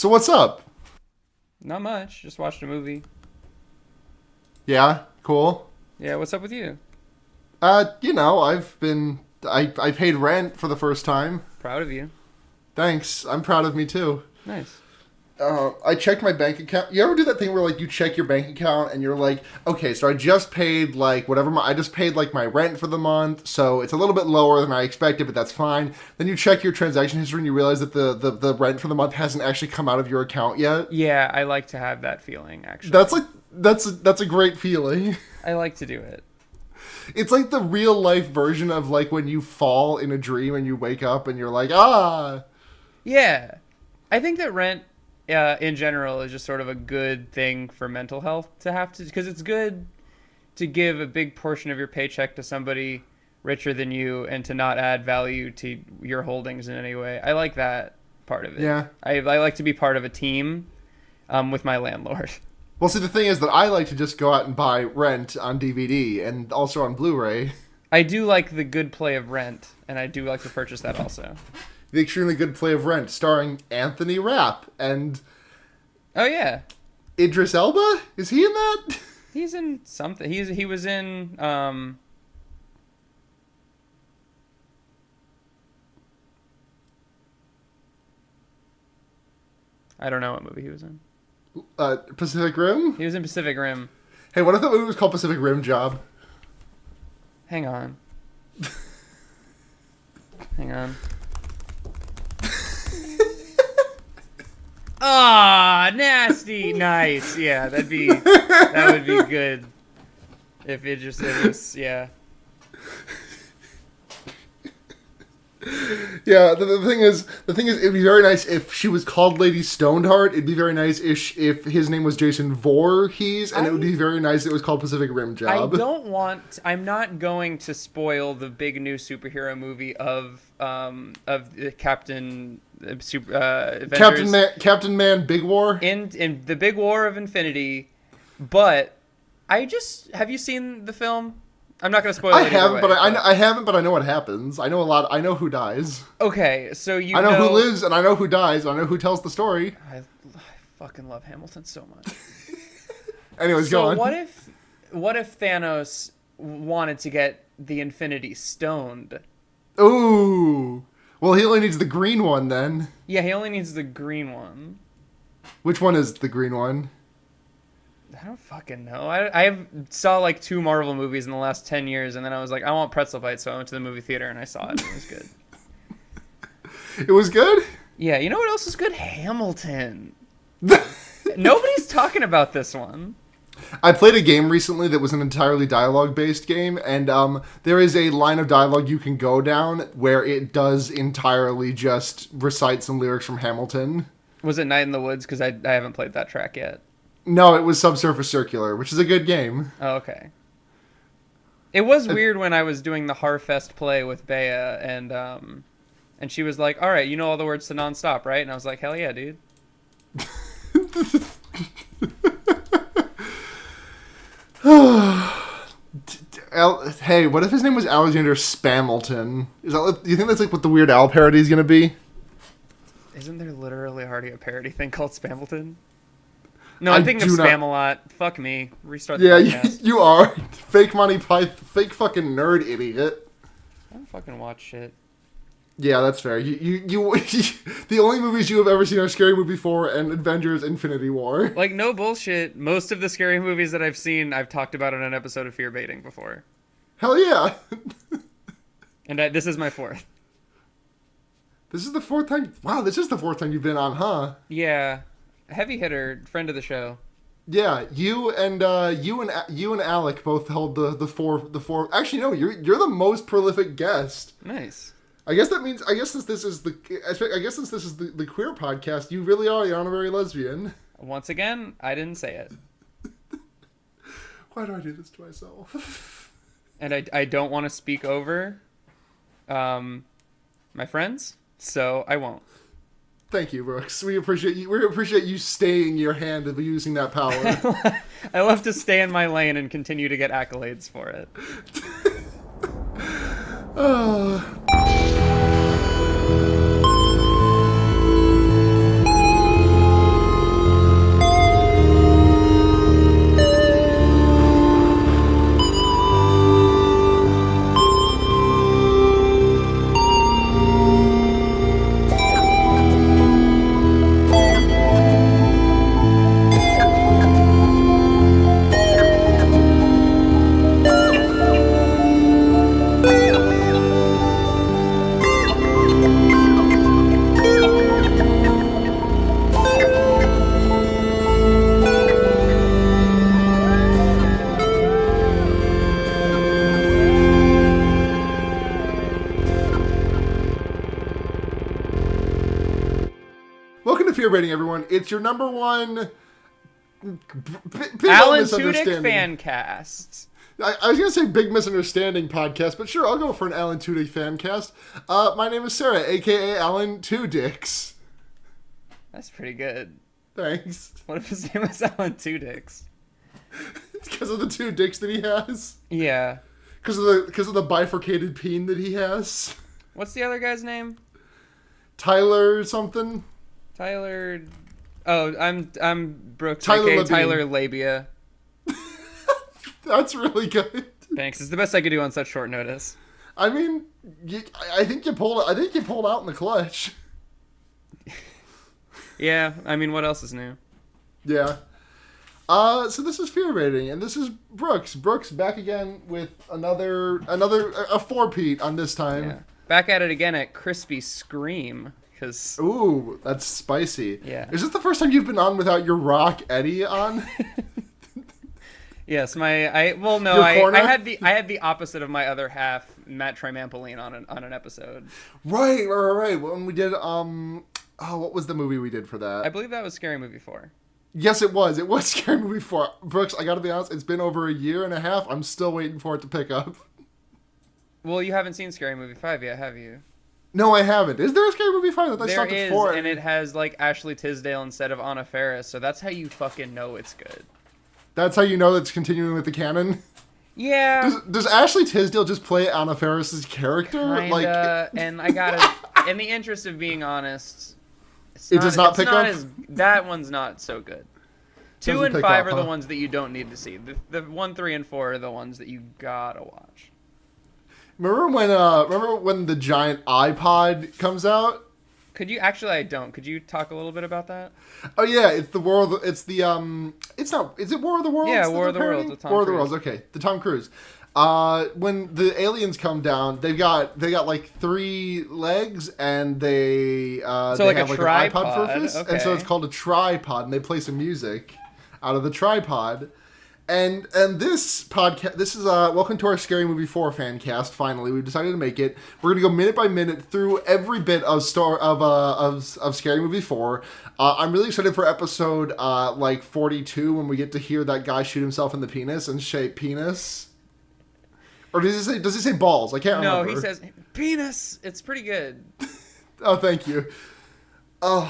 So what's up? Not much. Just watched a movie. Yeah, cool. Yeah, what's up with you? I paid rent for the first time. Proud of you. Thanks. I'm proud of me too. Nice. I checked my bank account. You ever do that thing where like you check your bank account and you're like, okay, so I just paid like whatever I just paid like my rent for the month, so it's a little bit lower than I expected, but that's fine. Then you check your transaction history and you realize that the rent for the month hasn't actually come out of your account yet. Yeah, I like to have that feeling, actually. That's a great feeling. I like to do it. It's like the real life version of like when you fall in a dream and you wake up and you're like, ah. Yeah. I think that rent in general is just sort of a good thing for mental health to have to, because it's good to give a big portion of your paycheck to somebody richer than you and to not add value to your holdings in any way. I like that part of it. Yeah. I like to be part of a team with my landlord. Well, see, the thing is that I like to just go out and buy Rent on DVD and also on Blu-ray. I do like the good play of Rent, and I do like to purchase that also. The extremely good play of Rent, starring Anthony Rapp and... Oh, yeah. Idris Elba? Is he in that? He's in something. He was in... I don't know what movie he was in. Pacific Rim? He was in Pacific Rim. Hey, what if that movie was called Pacific Rimjob? Hang on. Hang on. Ah, nasty. Nice. Yeah, that would be good. If it was, yeah. Yeah, the thing is, it'd be very nice if she was called Lady Stoneheart. It'd be very nice if his name was Jason Voorhees, and it would be very nice if it was called Pacific Rim Job. I'm not going to spoil the big new superhero movie of the Captain Avengers. Captain Man Big War? In the Big War of Infinity, but have you seen the film? I'm not going to spoil it. I haven't, but I know what happens. I know a lot. I know who dies. Okay, so I know who lives, and I know who dies, and I know who tells the story. I fucking love Hamilton so much. Anyways, go on. What if Thanos wanted to get the Infinity Stoned? Ooh. Well, he only needs the green one then. Yeah, he only needs the green one. Which one is the green one? I don't fucking know. I saw like 2 Marvel movies in the last 10 years, and then I was like, I want pretzel bites, so I went to the movie theater and I saw it. It was good. It was good? Yeah, you know what else is good? Hamilton. Nobody's talking about this one. I played a game recently that was an entirely dialogue-based game, and there is a line of dialogue you can go down where it does entirely just recite some lyrics from Hamilton. Was it Night in the Woods? Because I haven't played that track yet. No, it was Subsurface Circular, which is a good game. Oh, okay. It was weird when I was doing the Harfest play with Bea, and she was like, all right, you know all the words to Nonstop, right? And I was like, hell yeah, dude. Hey, what if his name was Alexander Spamilton? Do you think that's like what the Weird Al parody is going to be? Isn't there literally already a parody thing called Spamilton? No, I'm thinking of Spam-A-Lot. Fuck me. Restart the podcast. You are. Fake Monty Python. Fake fucking nerd idiot. I don't fucking watch shit. Yeah, that's fair. You the only movies you have ever seen are Scary Movie 4 and Avengers Infinity War. Like, no bullshit. Most of the scary movies that I've seen, I've talked about on an episode of Fear Baiting before. Hell yeah. And this is my 4th. This is the 4th time? Wow, this is the 4th time you've been on, huh? Yeah. Heavy hitter, friend of the show. Yeah, you and Alec both held the four. Actually, no, you're the most prolific guest. Nice. I guess since this is the queer podcast, you really are the honorary lesbian. Once again, I didn't say it. Why do I do this to myself? And I don't want to speak over my friends, so I won't. Thank you, Brooks. We appreciate you. We appreciate you staying your hand of using that power. I love to stay in my lane and continue to get accolades for it. Fear Rating, everyone. It's your number one big Alan misunderstanding. Tudyk fan cast. I was going to say Big Misunderstanding podcast, but sure, I'll go for an Alan Tudyk fan cast. My name is Sarah, a.k.a. Alan Two Dicks. That's pretty good. Thanks. What if his name was Alan Two Dicks? It's because of the two dicks that he has. Yeah. Because of the bifurcated peen that he has. What's the other guy's name? Tyler something. Tyler. Oh, I'm Brooks. Tyler aka Levine. Tyler Labia. That's really good. Thanks. It's the best I could do on such short notice. I mean, I think you pulled out in the clutch. Yeah. I mean, what else is new? Yeah. So this is Fear Rating, and this is Brooks. Brooks back again with a four-peat on this time. Yeah. Back at it again at Crispy Scream. Cause Ooh, that's spicy. Yeah. Is this the first time you've been on without your Rock Eddie on? Yes, I had the opposite of my other half, Matt Trimampoline, on an episode. Right. When we did what was the movie we did for that? I believe that was Scary Movie 4. Yes, it was. It was Scary Movie 4. Brooks, I gotta be honest, it's been over a year and a half. I'm still waiting for it to pick up. Well, you haven't seen Scary Movie 5 yet, have you? No, I haven't. Is there a Scary Movie 5? That There is, 4. and it has, like, Ashley Tisdale instead of Anna Faris, so that's how you fucking know it's good. That's how you know it's continuing with the canon? Yeah. Does Ashley Tisdale just play Anna Faris's character? Kinda, and I gotta, in the interest of being honest, it does not pick up? That one's not so good. 2 Doesn't and pick 5 up, are the huh? ones that you don't need to see. The 1, 3, and 4 are the ones that you gotta watch. Remember when the giant iPod comes out? Could you actually? I don't. Could you talk a little bit about that? Oh yeah, it's the War of the. It's the It's not. Is it War of the Worlds? Yeah, War of the Worlds with Tom War of the Cruise. Worlds. Okay, the Tom Cruise. When the aliens come down, they got like 3 legs, and they like have a like tripod, an iPod purpose, and so okay. it's called a tripod, and they play some music out of the tripod. And this podcast, this is welcome to our Scary Movie 4 fan cast. Finally, we've decided to make it. We're gonna go minute by minute through every bit of Scary Movie 4. I'm really excited for episode 42 when we get to hear that guy shoot himself in the penis and shape penis. Or does he say balls? I can't remember. No, he says penis. It's pretty good. Oh, thank you.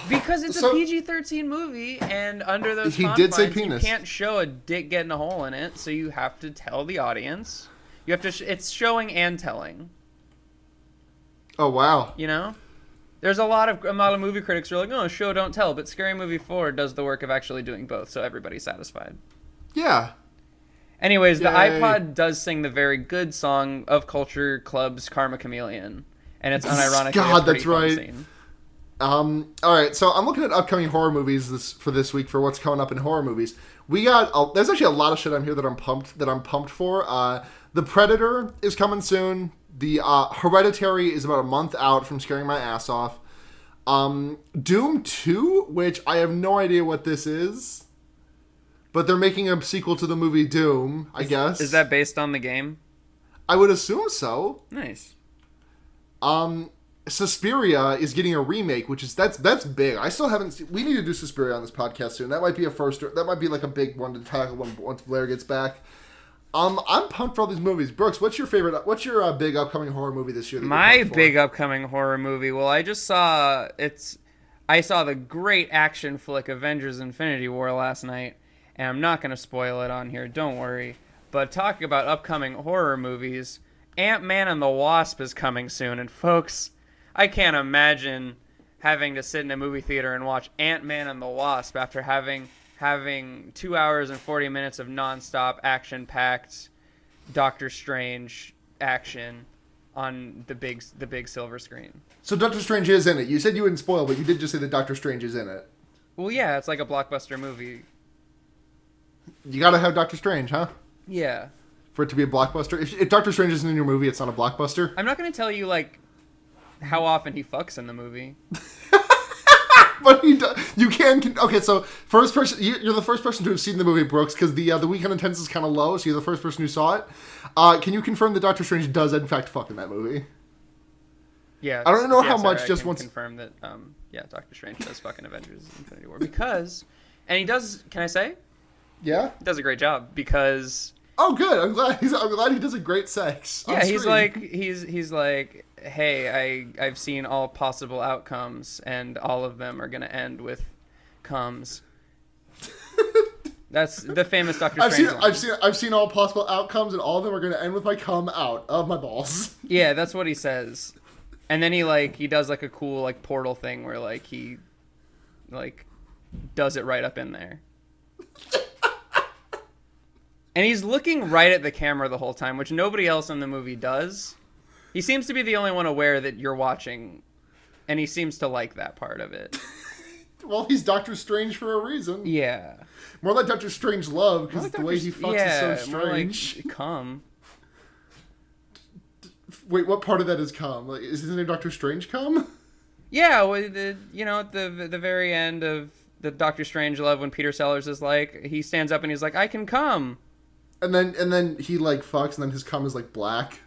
Because it's a PG-13 movie, and under those he did say confines, penis. You can't show a dick getting a hole in it, so you have to tell the audience. You have to. It's showing and telling. Oh wow. You know, there's a lot of movie critics who are like, "Oh, show don't tell," but Scary Movie 4 does the work of actually doing both, so everybody's satisfied. Yeah. Anyways, the Yay. iPod does sing the very good song of Culture Club's "Karma Chameleon," and it's unironically God, a pretty that's fun right. scene. All right, so I'm looking at upcoming horror movies this week for what's coming up in horror movies. We got there's actually a lot of shit on here that I'm pumped for. The Predator is coming soon. The Hereditary is about a month out from scaring my ass off. Doom 2, which I have no idea what this is, but they're making a sequel to the movie Doom, I guess. Is that based on the game? I would assume so. Nice. Suspiria is getting a remake, which is that's big. I still haven't seen. We need to do Suspiria on this podcast soon. That might be that might be like a big one to tackle once Blair gets back. I'm pumped for all these movies. Brooks, what's your favorite? What's your big upcoming horror movie this year? My big upcoming horror movie. Well, I saw the great action flick Avengers: Infinity War last night, and I'm not going to spoil it on here. Don't worry. But talking about upcoming horror movies, Ant-Man and the Wasp is coming soon, and folks, I can't imagine having to sit in a movie theater and watch Ant-Man and the Wasp after having 2 hours and 40 minutes of nonstop action-packed Doctor Strange action on the big silver screen. So Doctor Strange is in it. You said you wouldn't spoil, but you did just say that Doctor Strange is in it. Well, yeah, it's like a blockbuster movie. You gotta have Doctor Strange, huh? Yeah. For it to be a blockbuster. If Doctor Strange isn't in your movie, it's not a blockbuster. I'm not going to tell you, like, how often he fucks in the movie. But he does. You can. Okay, so first person. You're the first person to have seen the movie, Brooks, because the weekend attendance is kind of low. So you're the first person who saw it. Can you confirm that Doctor Strange does in fact fuck in that movie? Yeah. I don't know yeah, how sorry, much I just can once. confirm that. Yeah, Doctor Strange does fucking Avengers Infinity War because, and he does. Can I say? Yeah. He does a great job because. Oh, good. I'm glad he does a great sex. Yeah, he's like, hey, I've seen all possible outcomes, and all of them are gonna end with comes. That's the famous Doctor Strange line. I've seen all possible outcomes, and all of them are gonna end with my cum out of my balls. Yeah, that's what he says. And then he does like a cool like portal thing where like he like does it right up in there. And he's looking right at the camera the whole time, which nobody else in the movie does. He seems to be the only one aware that you're watching, and he seems to like that part of it. Well, he's Doctor Strange for a reason. Yeah. More like Doctor Strange Love, because the way he fucks is so strange. More like cum. Wait, what part of that is cum? Like, is his name Doctor Strange cum? Yeah, well, at the very end of the Doctor Strange Love, when Peter Sellers is like, he stands up and he's like, I can cum. And then he like fucks, and then his cum is like black.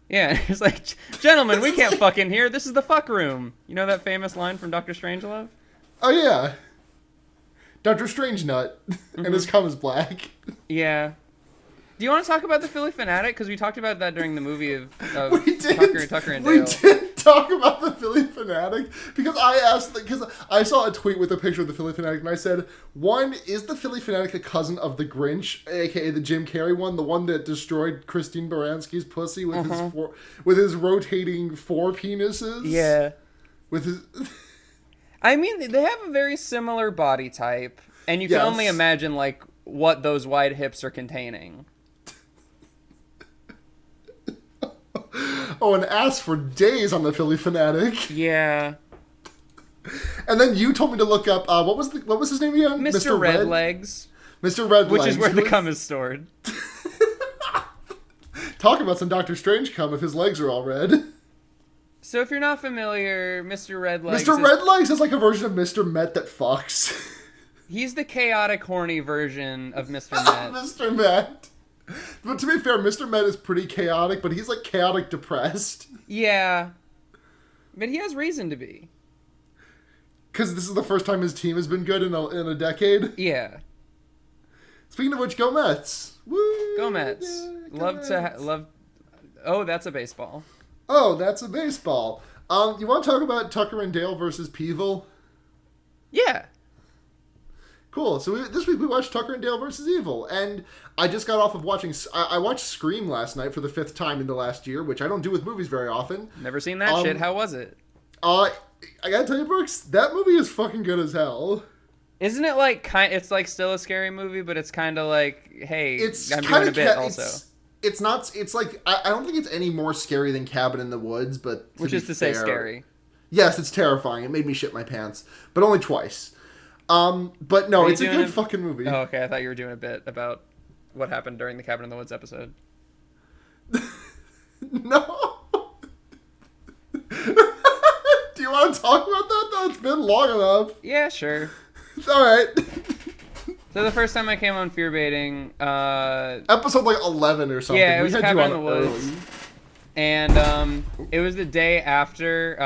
Yeah, it's like, gentlemen, we can't fuck in here. This is the fuck room. You know that famous line from Doctor Strangelove? Oh yeah, Doctor Strange nut, and his cum is black. Yeah. Do you want to talk about the Philly Fanatic? Because we talked about that during the movie of we Tucker and Dale. We did talk about the Philly Fanatic because I saw a tweet with a picture of the Philly Fanatic, and I said, one, is the Philly Fanatic a cousin of the Grinch, aka the Jim Carrey one, the one that destroyed Christine Baranski's pussy with his rotating four penises? Yeah. With his. I mean, they have a very similar body type, and you can only imagine like what those wide hips are containing. Oh, an ass for days on the Philly Fanatic. Yeah. And then you told me to look up what was his name again? Mr. Redlegs. Mr. Redlegs, which is where the cum is stored. Talk about some Doctor Strange cum if his legs are all red. So if you're not familiar, Mr. Redlegs. Mr. Redlegs is like a version of Mr. Met that fucks. He's the chaotic, horny version of Mr. Met. Mr. Met. But to be fair, Mr. Met is pretty chaotic, but he's like chaotic depressed. Yeah. But he has reason to be. Because this is the first time his team has been good in a decade. Yeah. Speaking of which, go Mets. Woo! Go Mets. Yeah, love. Oh, that's a baseball. Oh, that's a baseball. You want to talk about Tucker and Dale versus Peeville? Yeah. Cool. So this week we watched Tucker and Dale versus Evil, and I just got off of watching. I watched Scream last night for the 5th time in the last year, which I don't do with movies very often. Never seen that shit. How was it? I gotta tell you, Brooks, that movie is fucking good as hell. Isn't it like it's like still a scary movie, but it's kind of like, hey, I'm doing a bit also. It's not. It's like I don't think it's any more scary than Cabin in the Woods, but which is to say scary. Yes, it's terrifying. It made me shit my pants, but only twice. But no, it's a good fucking movie. Oh, okay. I thought you were doing a bit about what happened during the Cabin in the Woods episode. No. Do you want to talk about that, though? It's been long enough. Yeah, sure. All right. So the first time I came on Fear Baiting... episode like 11 or something. Yeah, it was Cabin in the Woods. And it was the day after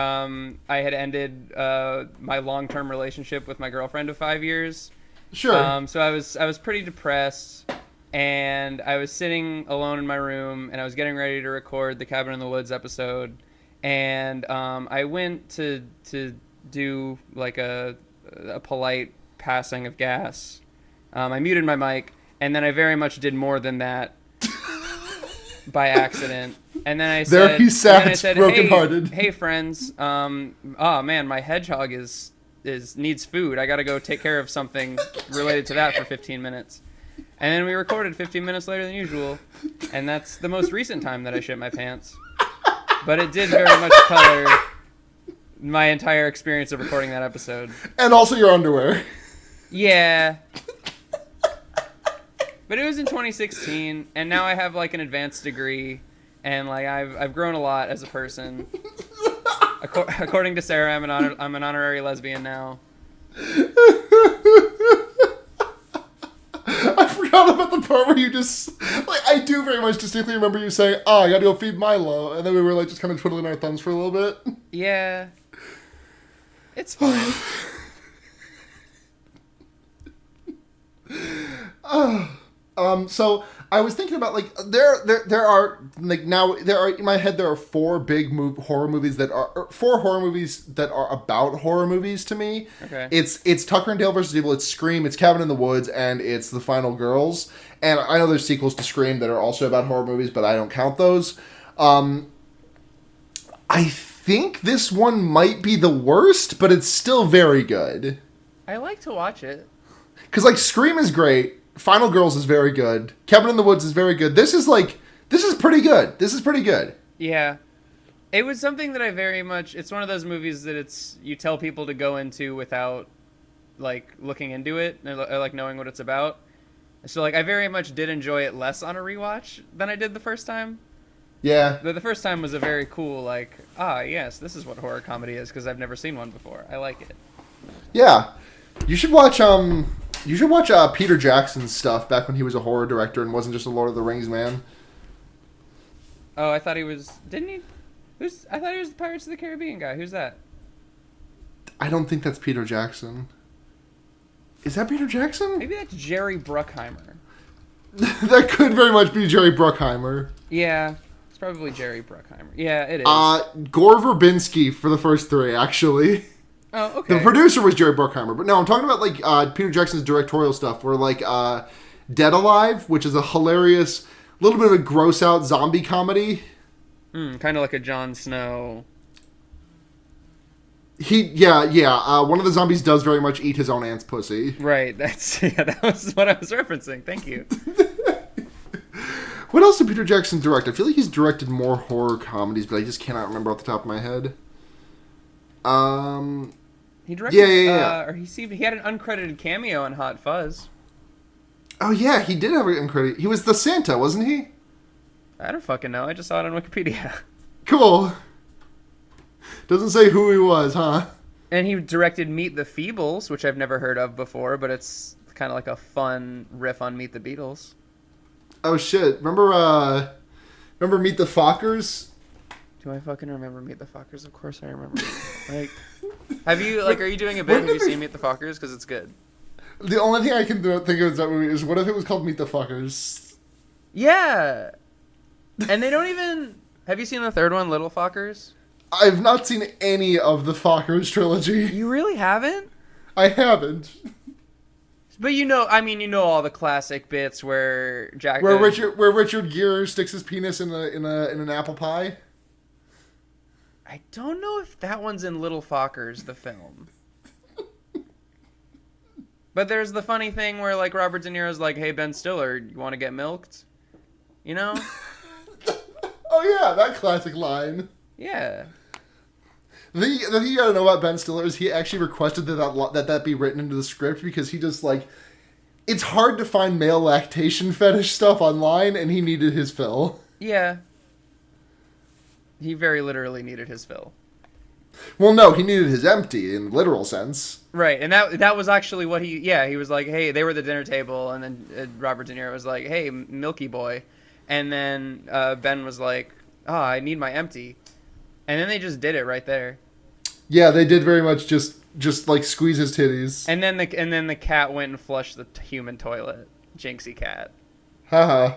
I had ended my long-term relationship with my girlfriend of 5 years. Sure. So I was pretty depressed, and I was sitting alone in my room, and I was getting ready to record the Cabin in the Woods episode, and I went to do like a polite passing of gas. I muted my mic, and then I very much did more than that by accident. And then I said, there he sat, brokenhearted. Hey friends, oh man, my hedgehog needs food. I got to go take care of something related to that for 15 minutes. And then we recorded 15 minutes later than usual, and that's the most recent time that I shit my pants. But it did very much color my entire experience of recording that episode. And also your underwear. Yeah. But it was in 2016, and now I have like an advanced degree, and like I've grown a lot as a person. According to Sarah, I'm an honorary lesbian now. I forgot about the part where you just like I do very much distinctly remember you saying, "Oh, I gotta go feed Milo," and then we were like just kind of twiddling our thumbs for a little bit. Yeah. It's fine. So I was thinking about like there are like now there are in my head there are four horror movies that are about horror movies to me. Okay. It's Tucker and Dale versus Evil, it's Scream, it's Cabin in the Woods, and it's The Final Girls. And I know there's sequels to Scream that are also about horror movies, but I don't count those. I think this one might be the worst, but it's still very good. I like to watch it. Because like Scream is great. Final Girls is very good. Cabin in the Woods is very good. This is pretty good. This is pretty good. Yeah. It was something that I very much... It's one of those movies that you tell people to go into without, like, looking into it, or like, knowing what it's about. So, like, I very much did enjoy it less on a rewatch than I did the first time. Yeah. The first time was a very cool, like, yes, this is what horror comedy is, because I've never seen one before. I like it. Yeah. You should watch Peter Jackson's stuff back when he was a horror director and wasn't just a Lord of the Rings man. Oh, I thought he was... Didn't he... I thought he was the Pirates of the Caribbean guy. Who's that? I don't think that's Peter Jackson. Is that Peter Jackson? Maybe that's Jerry Bruckheimer. That could very much be Jerry Bruckheimer. Yeah, it's probably Jerry Bruckheimer. Yeah, it is. Gore Verbinski for the first three, actually. Oh, okay. The producer was Jerry Bruckheimer, but no, I'm talking about like Peter Jackson's directorial stuff, where like Dead Alive, which is a hilarious, little bit of a gross out zombie comedy. Kind of like a Jon Snow. One of the zombies does very much eat his own aunt's pussy. Right. That was what I was referencing. Thank you. What else did Peter Jackson direct? I feel like he's directed more horror comedies, but I just cannot remember off the top of my head. He directed. Yeah. Or he had an uncredited cameo in Hot Fuzz. Oh yeah, he did have an uncredited. He was the Santa, wasn't he? I don't fucking know. I just saw it on Wikipedia. Cool. Doesn't say who he was, huh? And he directed Meet the Feebles, which I've never heard of before, but it's kind of like a fun riff on Meet the Beatles. Oh shit! Remember Meet the Fockers? Do I fucking remember Meet the Fockers? Of course I remember. Like, are you doing a bit? Have you seen Meet the Fockers? Because it's good. The only thing I can think of that movie is what if it was called Meet the Fockers? Yeah. And they don't even... Have you seen the third one, Little Fockers? I've not seen any of the Fockers trilogy. You really haven't? I haven't. But you know all the classic bits where Richard Gere sticks his penis in an apple pie. I don't know if that one's in Little Fockers, the film. But there's the funny thing where like Robert De Niro's like, "Hey Ben Stiller, you want to get milked?" You know? Oh yeah, that classic line. Yeah. The thing you gotta know about Ben Stiller is he actually requested that be written into the script because he just like... It's hard to find male lactation fetish stuff online, and he needed his fill. Yeah. He very literally needed his fill. Well, no, he needed his empty in the literal sense. Right, and that was actually what he was like, hey, they were at the dinner table, and then Robert De Niro was like, hey, Milky Boy. And then Ben was like, I need my empty. And then they just did it right there. Yeah, they did very much just like squeeze his titties. And then the cat went and flushed the human toilet. Jinxie cat. Haha.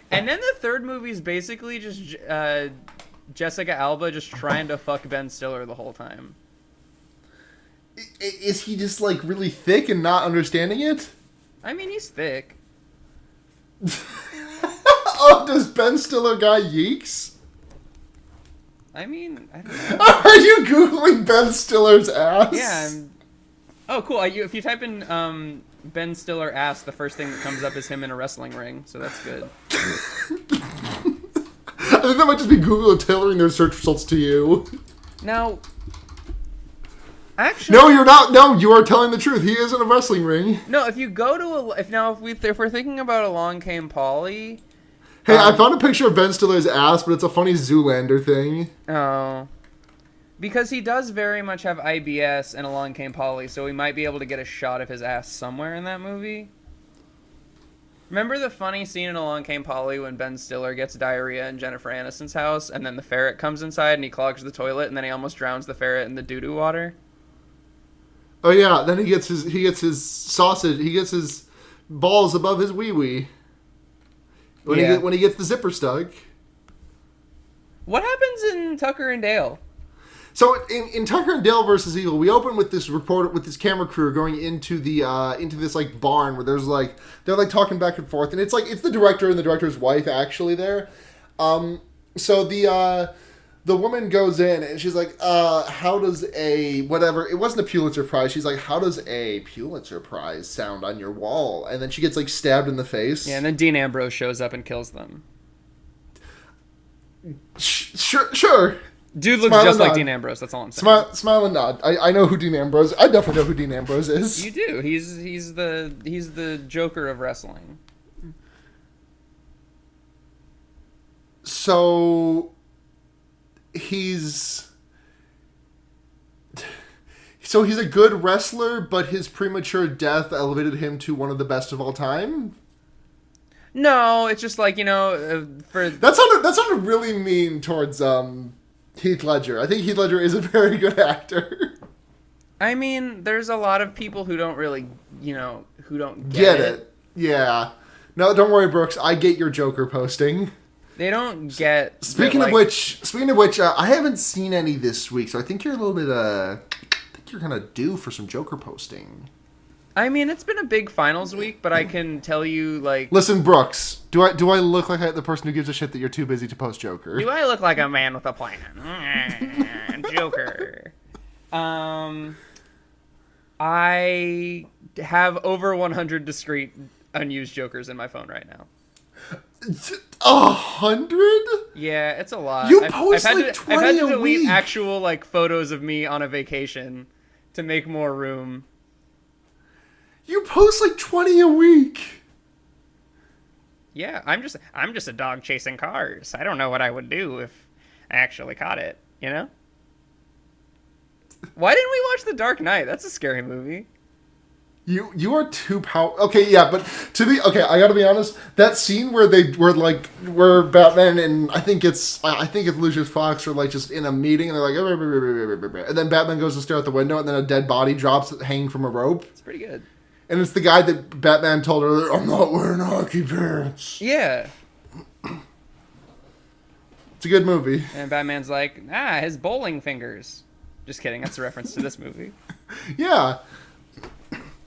And then the third movie is basically just Jessica Alba just trying to fuck Ben Stiller the whole time. Is he just like really thick and not understanding it? I mean, he's thick. Oh, does Ben Stiller got yeeks? I mean, I don't know. Are you Googling Ben Stiller's ass? Yeah. Oh, cool. If you type in Ben Stiller ass, the first thing that comes up is him in a wrestling ring, so that's good. I think that might just be Google tailoring their search results to you. Now, actually... No, you're not. No, you are telling the truth. He is in a wrestling ring. No, if you go to if we're thinking about Along Came Polly... Hey, I found a picture of Ben Stiller's ass, but it's a funny Zoolander thing. Oh. Because he does very much have IBS and Along Came Polly, so we might be able to get a shot of his ass somewhere in that movie. Remember the funny scene in Along Came Polly when Ben Stiller gets diarrhea in Jennifer Aniston's house, and then the ferret comes inside and he clogs the toilet, and then he almost drowns the ferret in the doo-doo water? Oh yeah, then he gets his sausage. He gets his balls above his wee wee. When he gets the zipper stuck. What happens in Tucker and Dale? So in Tucker and Dale versus Evil, we open with this reporter with this camera crew going into this like barn where there's like they're like talking back and forth, and it's the director and the director's wife actually there. So the woman goes in and she's like, how does a whatever? It wasn't a Pulitzer Prize. She's like, how does a Pulitzer Prize sound on your wall? And then she gets like stabbed in the face. Yeah, and then Dean Ambrose shows up and kills them. Sure. Dude looks just like Dean Ambrose. That's all I'm saying. Smile and nod. I know who Dean Ambrose. I definitely know who Dean Ambrose is. You do. He's the Joker of wrestling. So he's a good wrestler, but his premature death elevated him to one of the best of all time. No, it's just like that sounded really mean towards Heath Ledger. I think Heath Ledger is a very good actor. I mean, there's a lot of people who don't really, who don't get it. Yeah. No, don't worry, Brooks. I get your Joker posting. They don't get. Speaking of which, I haven't seen any this week, so I think you're a little bit. I think you're kind of due for some Joker posting. I mean, it's been a big finals week, but I can tell you, like... Listen, Brooks, do I look like the person who gives a shit that you're too busy to post Joker? Do I look like a man with a plan? Joker. I have over 100 discrete unused Jokers in my phone right now. 100? Yeah, it's a lot. You post I've had 20 to a delete week. actual like photos of me on a vacation to make more room. You post like 20 a week. Yeah, I'm just a dog chasing cars. I don't know what I would do if I actually caught it, you know? Why didn't we watch The Dark Knight? That's a scary movie. You are too Okay, yeah, but I gotta be honest. That scene where where Batman and I think it's Lucius Fox are like just in a meeting and they're like, and then Batman goes to stare at the window and then a dead body drops hanging from a rope. It's pretty good. And it's the guy that Batman told her, I'm not wearing hockey pants. Yeah. It's a good movie. And Batman's like, his bowling fingers. Just kidding. That's a reference to this movie. Yeah.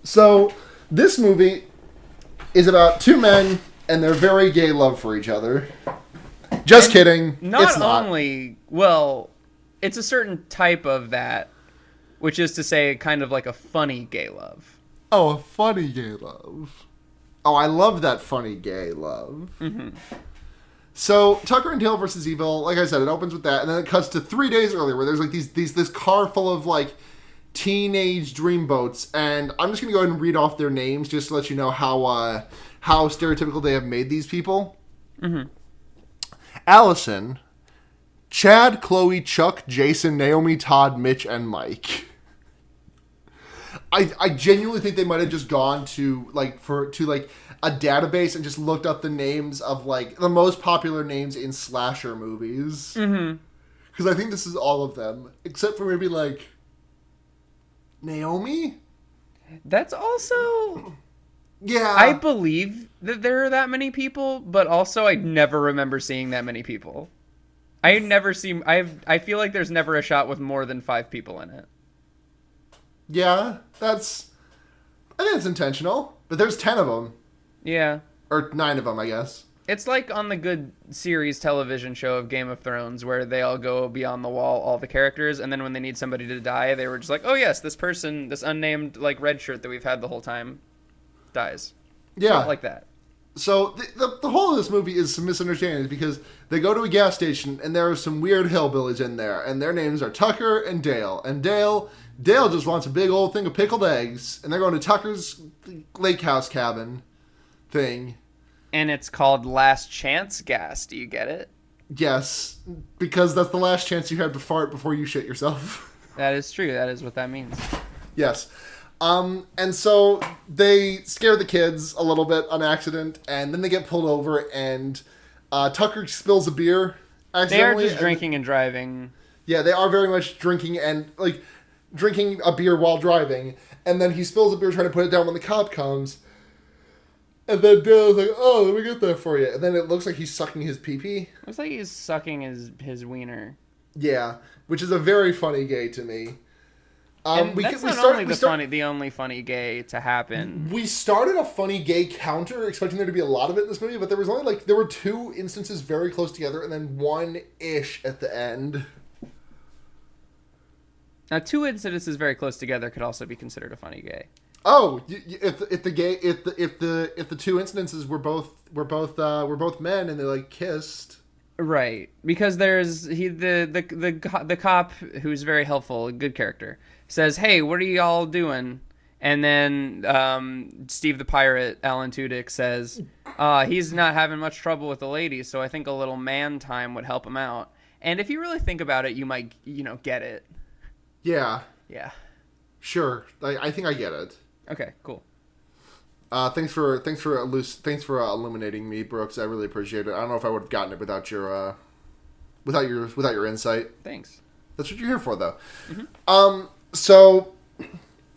So, this movie is about two men and their very gay love for each other. Just kidding. It's a certain type of that, which is to say kind of like a funny gay love. Oh, a funny gay love. Oh, I love that funny gay love. Mm-hmm. So, Tucker and Dale versus Evil, like I said, it opens with that, and then it cuts to 3 days earlier, where there's like this car full of like teenage dreamboats, and I'm just gonna go ahead and read off their names just to let you know how stereotypical they have made these people. Mm-hmm. Allison, Chad, Chloe, Chuck, Jason, Naomi, Todd, Mitch, and Mike. I genuinely think they might have just gone to a database and just looked up the names of like the most popular names in slasher movies. Mm-hmm. Because I think this is all of them, except for maybe like Naomi. That's also. Yeah. I believe that there are that many people, but also I never remember seeing that many people. I feel like there's never a shot with more than 5 people in it. Yeah, I think it's intentional. But there's 10 of them. Yeah. Or 9 of them, I guess. It's like on the good series television show of Game of Thrones where they all go beyond the wall, all the characters, and then when they need somebody to die, they were just like, oh yes, this person, this unnamed like red shirt that we've had the whole time, dies. Yeah. Something like that. So the whole of this movie is some misunderstandings because they go to a gas station and there are some weird hillbillies in there, and their names are Tucker and Dale. And Dale just wants a big old thing of pickled eggs, and they're going to Tucker's lake house cabin thing. And it's called Last Chance Gas. Do you get it? Yes, because that's the last chance you have to fart before you shit yourself. That is true. That is what that means. Yes. And so they scare the kids a little bit on accident, and then they get pulled over, and Tucker spills a beer accidentally. They are just drinking and driving. Yeah, they are very much drinking, and like drinking a beer while driving, and then he spills a beer trying to put it down when the cop comes. And then Dale's like, oh, let me get that for you. And then it looks like he's sucking his pee-pee. Looks like he's sucking his wiener. Yeah, which is a very funny gay to me. The only funny gay to happen. We started a funny gay counter, expecting there to be a lot of it in this movie, but there were 2 instances very close together, and then 1-ish at the end. Now, 2 incidences very close together could also be considered a funny gay. Oh, if the 2 incidences were both men and they like kissed. Right, because there's the cop who's very helpful, a good character, says, "Hey, what are y'all doing?" And then Steve the pirate, Alan Tudyk, says, "He's not having much trouble with the ladies, so I think a little man time would help him out." And if you really think about it, you might get it. Yeah. Yeah. Sure, I think I get it. Okay, cool. Thanks for illuminating me, Brooks. I really appreciate it. I don't know if I would have gotten it without your insight. Thanks. That's what you're here for, though. Mm-hmm. So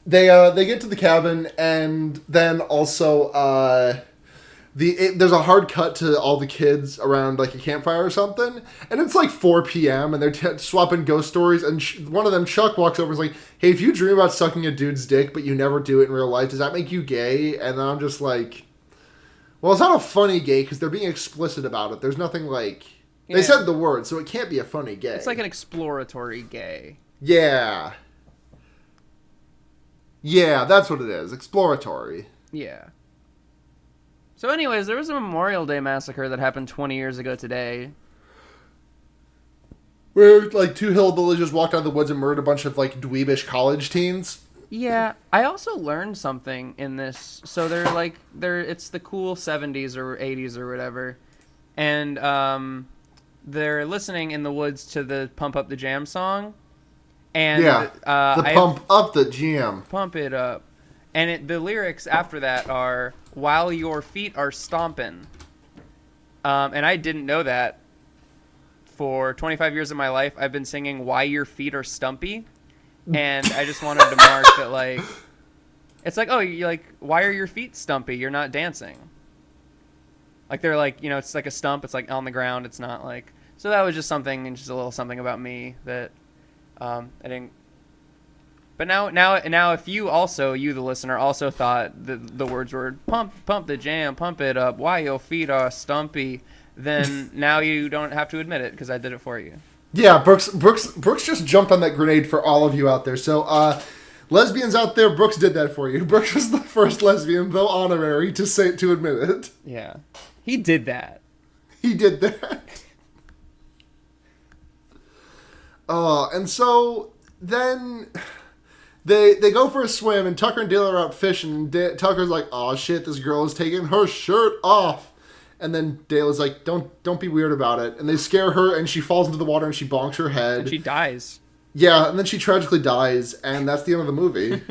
they get to the cabin, and then also there's a hard cut to all the kids around like a campfire or something, and it's like 4 p.m. and they're swapping ghost stories, and one of them, Chuck, walks over and is like, "Hey, if you dream about sucking a dude's dick but you never do it in real life, does that make you gay?" And then I'm just like, well, it's not a funny gay because they're being explicit about it. There's nothing like they said the word, so it can't be a funny gay. It's like an exploratory gay. Yeah, that's what it is. Exploratory. Yeah. So anyways, there was a Memorial Day massacre that happened 20 years ago today. Where, like, 2 hillbillies just walked out of the woods and murdered a bunch of, like, dweebish college teens. Yeah, I also learned something in this. So it's the cool 70s or 80s or whatever. And they're listening in the woods to the Pump Up the Jam song. And Pump Up the Jam. Pump it up. And the lyrics after that are, "While your feet are stomping." And I didn't know that. For 25 years of my life, I've been singing "Why Your Feet Are Stumpy." And I just wanted to mark that, like, it's like, oh, you like, why are your feet stumpy? You're not dancing. Like, they're like, it's like a stump. It's like on the ground. It's not like, so that was just something, and just a little something about me that I didn't. But now, if you, the listener, also thought the words were pump the jam, pump it up, why your feet are stumpy, then now you don't have to admit it because I did it for you. Yeah, Brooks just jumped on that grenade for all of you out there. So, lesbians out there, Brooks did that for you. Brooks was the first lesbian, though honorary, to admit it. Yeah, he did that. He did that. And so then They go for a swim, and Tucker and Dale are out fishing, and Tucker's like, "Oh shit, this girl is taking her shirt off." And then Dale is like, don't be weird about it. And they scare her, and she falls into the water, and she bonks her head. And she dies. Yeah, and then she tragically dies, and that's the end of the movie.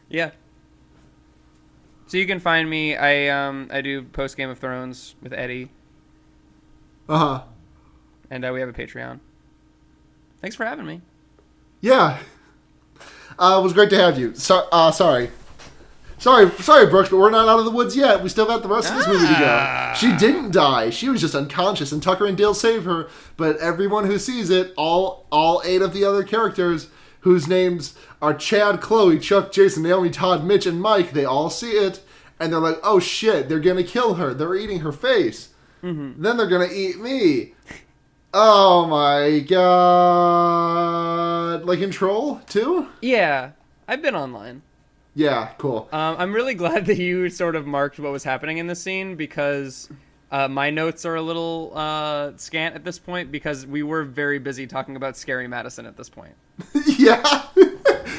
Yeah. So you can find me, I do post Game of Thrones with Eddie. Uh-huh. And we have a Patreon. Thanks for having me. Yeah. It was great to have you. Sorry, Brooks, but we're not out of the woods yet. We still got the rest of this movie to go. She didn't die. She was just unconscious, and Tucker and Dale save her. But everyone who sees it, all 8 of the other characters, whose names are Chad, Chloe, Chuck, Jason, Naomi, Todd, Mitch, and Mike, they all see it, and they're like, "Oh shit, they're gonna kill her. They're eating her face. Mm-hmm. Then they're gonna eat me." Oh my god. Like in Troll, too? Yeah. I've been online. Yeah, cool. I'm really glad that you sort of marked what was happening in the scene, because my notes are a little scant at this point, because we were very busy talking about Scary Madison at this point. Yeah. We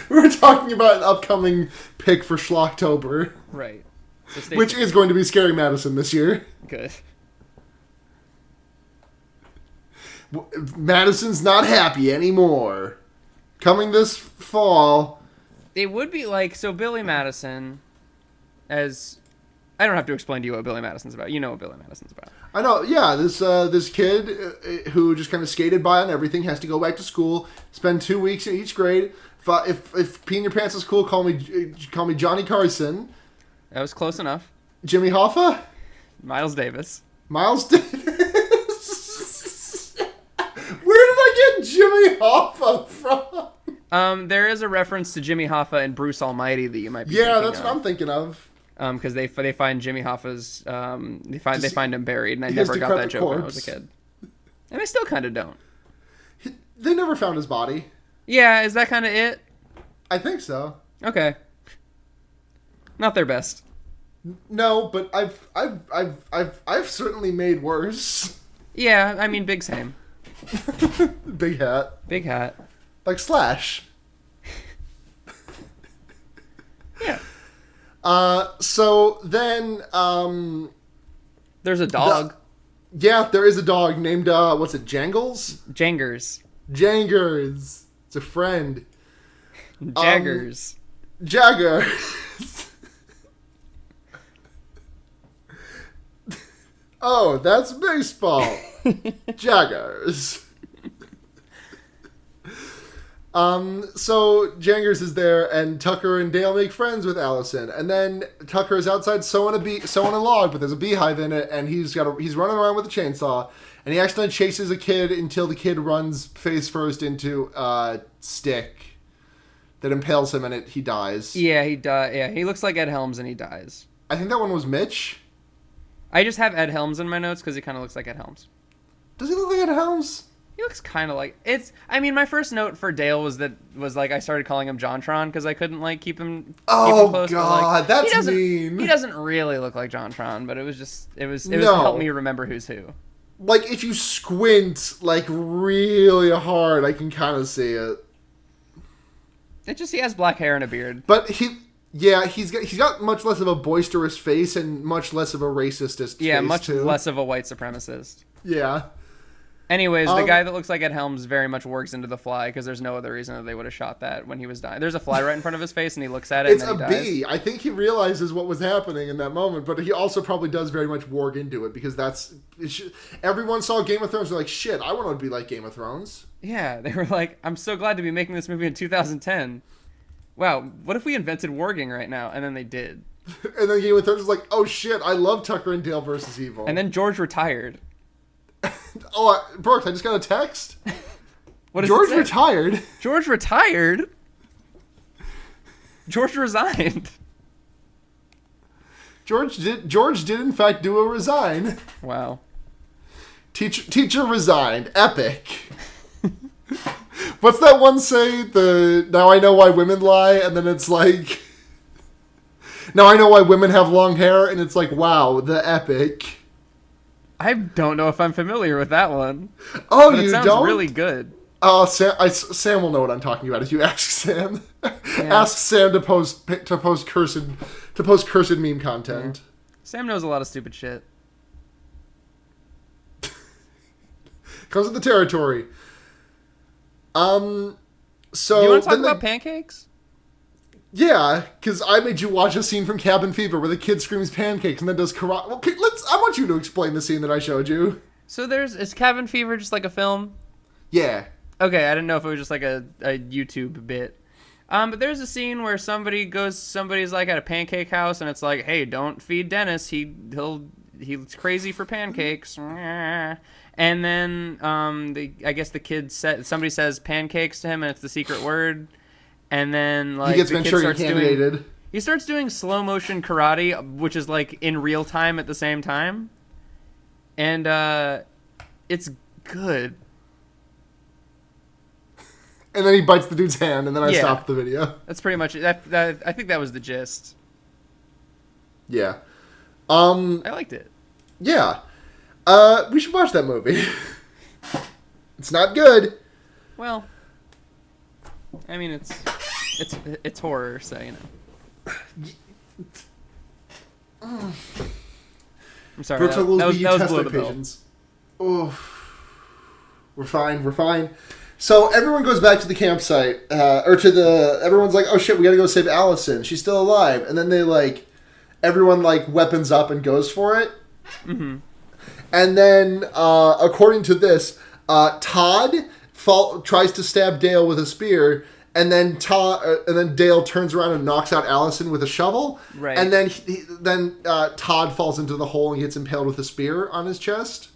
were talking about an upcoming pick for Schlocktober. Right. So which is going to be Scary Madison this year. Good. Madison's not happy anymore. Coming this fall. It would be like, so Billy Madison, as I don't have to explain to you what Billy Madison's about. You know what Billy Madison's about. I know, yeah, this kid who just kind of skated by on everything has to go back to school, spend 2 weeks in each grade. If peeing your pants is cool, call me Johnny Carson. That was close enough. Jimmy Hoffa? Miles Davis. Miles Davis? Where did I get Jimmy Hoffa from? There is a reference to Jimmy Hoffa and Bruce Almighty that you might be Yeah, that's what I'm thinking of. Because they find Jimmy Hoffa's they find him buried, and I never got that joke when I was a kid, and I still kind of don't. They never found his body. Yeah, is that kind of it? I think so. Okay. Not their best. No, but I've certainly made worse. Yeah, I mean, big same. Big hat. Big hat. Like Slash. Yeah. So then, there's a dog. Yeah, there is a dog named, what's it, Jangles? Jangers. Jangers. It's a friend. Jaggers. Jaggers. Oh, that's baseball. Jaggers. So Jangers is there, and Tucker and Dale make friends with Allison, and then Tucker is outside sewing a log, but there's a beehive in it, and he's running around with a chainsaw, and he accidentally chases a kid until the kid runs face first into a stick that impales him, and he dies. Yeah, he dies. Yeah, he looks like Ed Helms, and he dies. I think that one was Mitch. I just have Ed Helms in my notes because he kind of looks like Ed Helms. Does he look like Ed Helms? He looks kind of like it's. I mean, my first note for Dale was like I started calling him JonTron because I couldn't like keep him. Oh keep him close, God, but, like, that's mean. He doesn't really look like JonTron, but it was to No. help me remember who's who. Like if you squint like really hard, I can kind of see it. It just he has black hair and a beard. But he's got much less of a boisterous face and much less of a racist face. Yeah, much too. less of a white supremacist. Yeah. Anyways, the guy that looks like Ed Helms very much works into the fly because there's no other reason that they would have shot that when he was dying. There's a fly right in front of his face and he looks at it It's and then he dies. bee. I think he realizes what was happening in that moment, but he also probably does very much warg into it because everyone saw Game of Thrones and they're like, shit, I want to be like Game of Thrones. Yeah, they were like, I'm so glad to be making this movie in 2010. Wow, what if we invented warging right now? And then they did. And then Game of Thrones was like, oh shit, I love Tucker and Dale versus Evil. And then George retired. Oh, Brooks, I just got a text. What does George it say? retired. George retired? George resigned. George did in fact do a resign. Wow. Teacher resigned. Epic. What's that one say? Now I know why women lie, and then it's like, now I know why women have long hair, and it's like, wow, the epic. I don't know if I'm familiar with that one. Oh, but you it sounds don't? really good. Sam will know what I'm talking about if you ask Sam. Yeah. Ask Sam to post cursed meme content. Sam knows a lot of stupid shit. Comes with the territory. So Do you want to talk about pancakes? Yeah, because I made you watch a scene from Cabin Fever where the kid screams pancakes and then does karate. Well, I want you to explain the scene that I showed you. So is Cabin Fever just like a film? Yeah. Okay, I didn't know if it was just like a YouTube bit. But there's a scene where somebody's like at a pancake house and it's like, hey, don't feed Dennis. He's crazy for pancakes. And then I guess the kid somebody says pancakes to him and it's the secret word. And then like he gets Manchurian-candidated. He starts doing slow motion karate, which is like in real time at the same time. And it's good. And then he bites the dude's hand, and then I stopped the video. That's pretty much it. I think that was the gist. Yeah. I liked it. Yeah. We should watch that movie. It's not good. Well, I mean, it's horror, so you know. I'm sorry. Brooks Oglesby, you that was test below our the belt. patience. Oh, we're fine. So everyone goes back to the campsite, everyone's like, oh shit, we gotta go save Allison. She's still alive. And then everyone like weapons up and goes for it. Mm-hmm. And then, according to this, Todd tries to stab Dale with a spear, and then Dale turns around and knocks out Allison with a shovel. Right. And then Todd falls into the hole and gets impaled with a spear on his chest.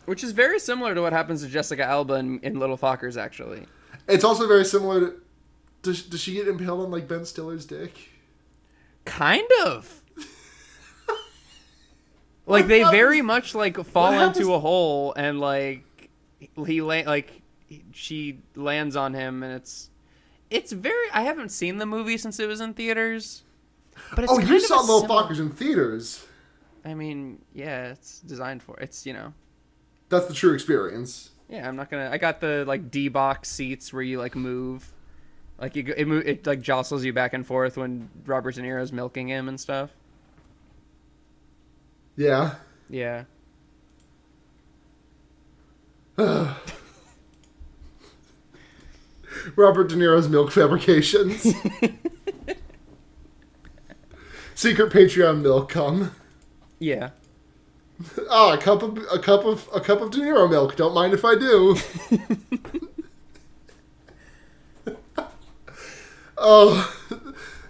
Which is very similar to what happens to Jessica Alba in Little Fockers, actually. It's also very similar to... Does she get impaled on, like, Ben Stiller's dick? Kind of. Like, they very much, like, fall into a hole, and, like, she lands on him, and it's very... I haven't seen the movie since it was in theaters. But it's you saw Little Fockers in theaters. I mean, yeah, it's designed for... It's, you know... That's the true experience. Yeah, I'm not gonna... I got the, like, D-box seats where you, like, move... Like, it like, jostles you back and forth when Robert De Niro's milking him and stuff. Yeah. Yeah. Robert De Niro's milk fabrications. Secret Patreon milk come. Yeah. A cup of De Niro milk. Don't mind if I do. Oh,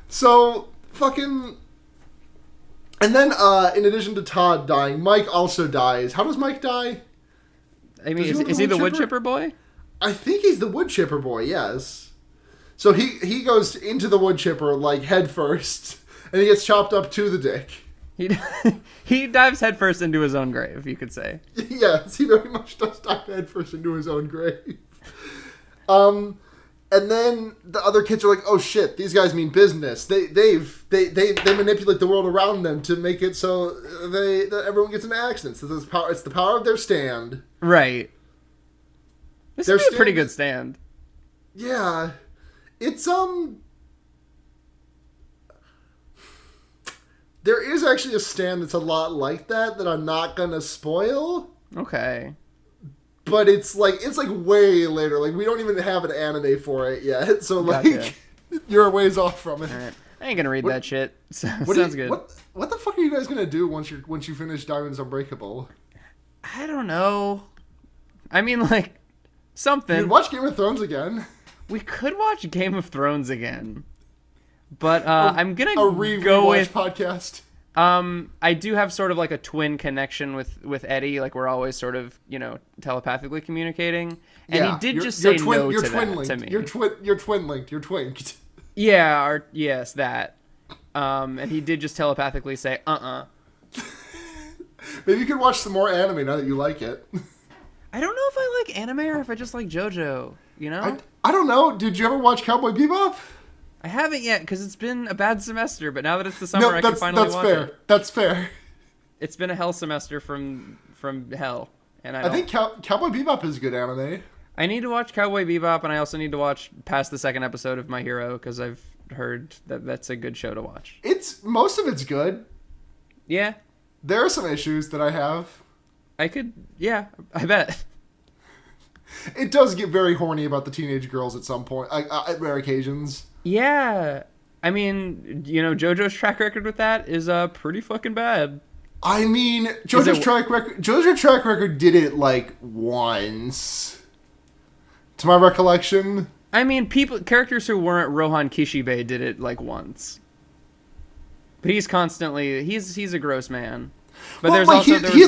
so fucking. And then, in addition to Todd dying, Mike also dies. How does Mike die? I mean, is he the wood chipper boy? I think he's the wood chipper boy. Yes. So he goes into the wood chipper like head first, and he gets chopped up to the dick. He dives headfirst into his own grave, you could say. Yes, he very much does dive headfirst into his own grave. And then the other kids are like, "Oh shit, these guys mean business. They manipulate the world around them to make it so that everyone gets into accidents. It's the power of their stand." Right. This is a pretty good stand. Yeah, it's There is actually a stand that's a lot like that I'm not gonna spoil. Okay. But it's like way later. Like, we don't even have an anime for it yet. So, like, gotcha. You're a ways off from it. All right. I ain't gonna read that shit. Sounds good. What the fuck are you guys gonna do once you finish Diamonds Unbreakable? I don't know. I mean, like, something. You'd watch Game of Thrones again. We could watch Game of Thrones again. But I'm gonna go with podcast. I do have sort of like a twin connection with Eddie. Like, we're always sort of, you know, telepathically communicating. And he did just say no to that to me. You're twin linked. You're twinked. Yeah. Yes, that. And he did just telepathically say, Maybe you could watch some more anime now that you like it. I don't know if I like anime or if I just like JoJo. You know? I don't know. Did you ever watch Cowboy Bebop? I haven't yet, because it's been a bad semester, but now that it's the summer, I can finally watch it. That's fair. It's been a hell semester from hell, and I think Cowboy Bebop is good anime. I need to watch Cowboy Bebop, and I also need to watch past the second episode of My Hero, because I've heard that that's a good show to watch. Most of it's good. Yeah. There are some issues that I have. I bet. It does get very horny about the teenage girls at some point, at rare occasions. Yeah. I mean, you know, JoJo's track record with that is pretty fucking bad. I mean, JoJo's track record did it like once, to my recollection. I mean, characters who weren't Rohan Kishibe did it like once. But he's constantly he's a gross man. But well, there's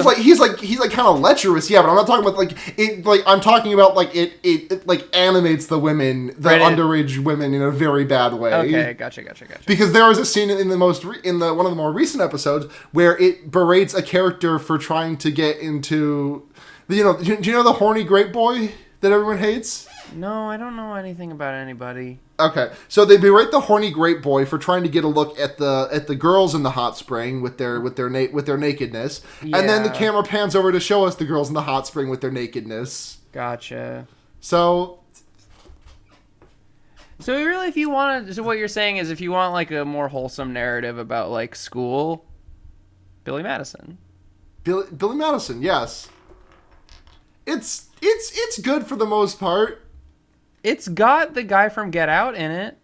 like, he's kind of lecherous, yeah. But I'm not talking about like it. Like, I'm talking about like it like animates the women, underage women, in a very bad way. Okay, gotcha. Because there was a scene in one of the more recent episodes where it berates a character for trying to get into, you know, do you know the horny great boy that everyone hates? No, I don't know anything about anybody. Okay, so they berate the horny great boy for trying to get a look at the girls in the hot spring with their nakedness, yeah. And then the camera pans over to show us the girls in the hot spring with their nakedness. Gotcha. So really, if you want to, so what you're saying is, if you want like a more wholesome narrative about like school, Billy Madison. Billy Madison, yes. It's good for the most part. It's got the guy from Get Out in it.